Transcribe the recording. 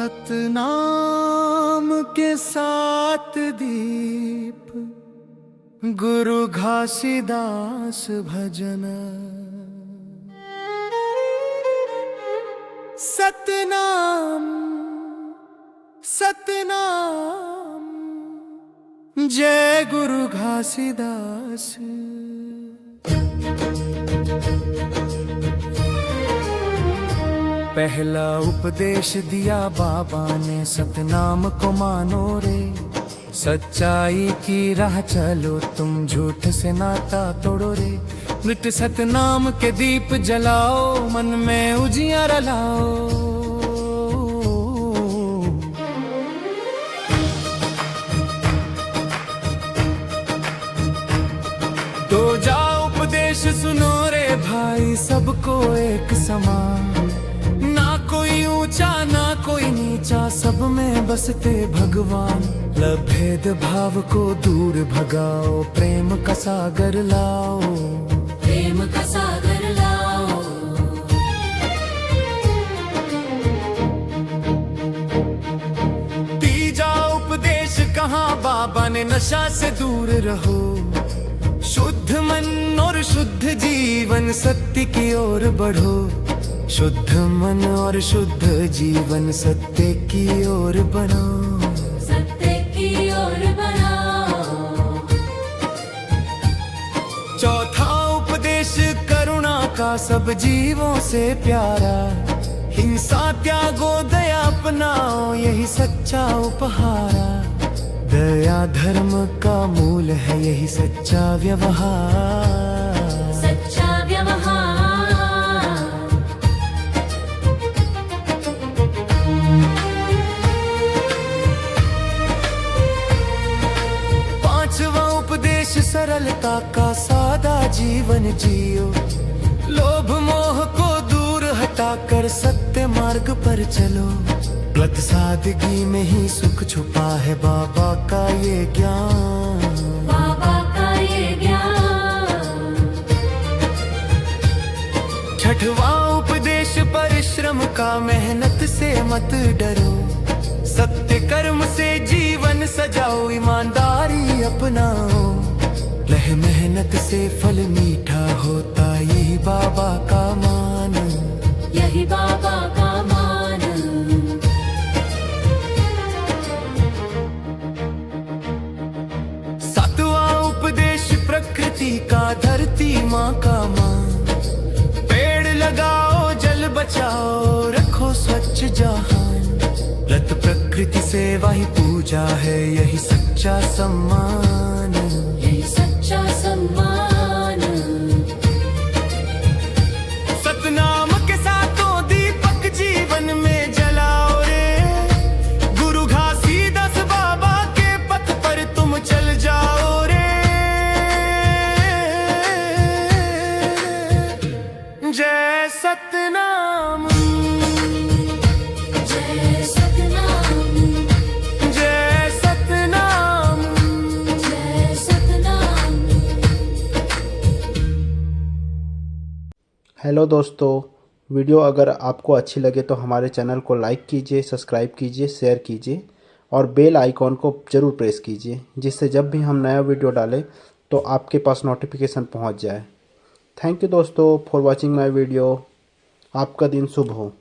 सतनाम के सात दीप गुरु घासीदास भजन। सतनाम सतनाम जय गुरु घासीदास। पहला उपदेश दिया बाबा ने, सतनाम को मानो रे। सच्चाई की राह चलो तुम, झूठ से नाता तोड़ो रे। नित सतनाम के दीप जलाओ, मन में उजियारा लाओ। तो जाओ उपदेश सुनो रे भाई, सबको एक समान। ना कोई ऊंचा ना कोई नीचा, सब में बसते भगवान। भेद भाव को दूर भगाओ, प्रेम का सागर लाओ। प्रेम का सागर लाओ। तीजा उपदेश कहाँ बाबा ने, नशा से दूर रहो। शुद्ध मन और शुद्ध जीवन, सत्य की ओर बढ़ो। शुद्ध मन और शुद्ध जीवन, सत्य की ओर बढ़ो। सत्य की ओर बढ़ो। चौथा उपदेश करुणा का, सब जीवों से प्यारा। हिंसा त्यागो दया अपनाओ, यही सच्चा उपहारा। दया धर्म का मूल है, यही सच्चा व्यवहार। सच्चा व्यवहार। पांचवा उपदेश सरलता का, सादा जीवन जियो। लोभ मोह को दूर हटाकर सत्य मार्ग पर चलो। गलत सादगी में ही सुख छुपा है, बाबा का ये ज्ञान। बाबा का ये ज्ञान। छठवां उपदेश परिश्रम का, मेहनत से मत डरो। सत्य कर्म से जीवन सजाओ, ईमानदारी अपनाओ। लह मेहनत से फल मीठा होता, यही बाबा का मान। यही बाबा का मान। सातवां उपदेश प्रकृति का, धरती माँ का मान। पेड़ लगाओ जल बचाओ, रखो स्वच्छ जहान। रत प्रकृति सेवा ही पूजा है, यही सच्चा सम्मान। यही सच्चा सम्मान। सतनाम के सातों दीपक जीवन में जलाओ रे। गुरु घासीदास बाबा के पथ पर तुम चल जाओ रे। जय सतनाम। जय सतनाम। जय सतनाम। जय सतनाम। हेलो दोस्तों, वीडियो अगर आपको अच्छी लगे तो हमारे चैनल को लाइक कीजिए, सब्सक्राइब कीजिए, शेयर कीजिए और बेल आइकॉन को ज़रूर प्रेस कीजिए, जिससे जब भी हम नया वीडियो डालें तो आपके पास नोटिफिकेशन पहुंच जाए। थैंक यू दोस्तों फॉर वॉचिंग माय वीडियो। आपका दिन शुभ हो।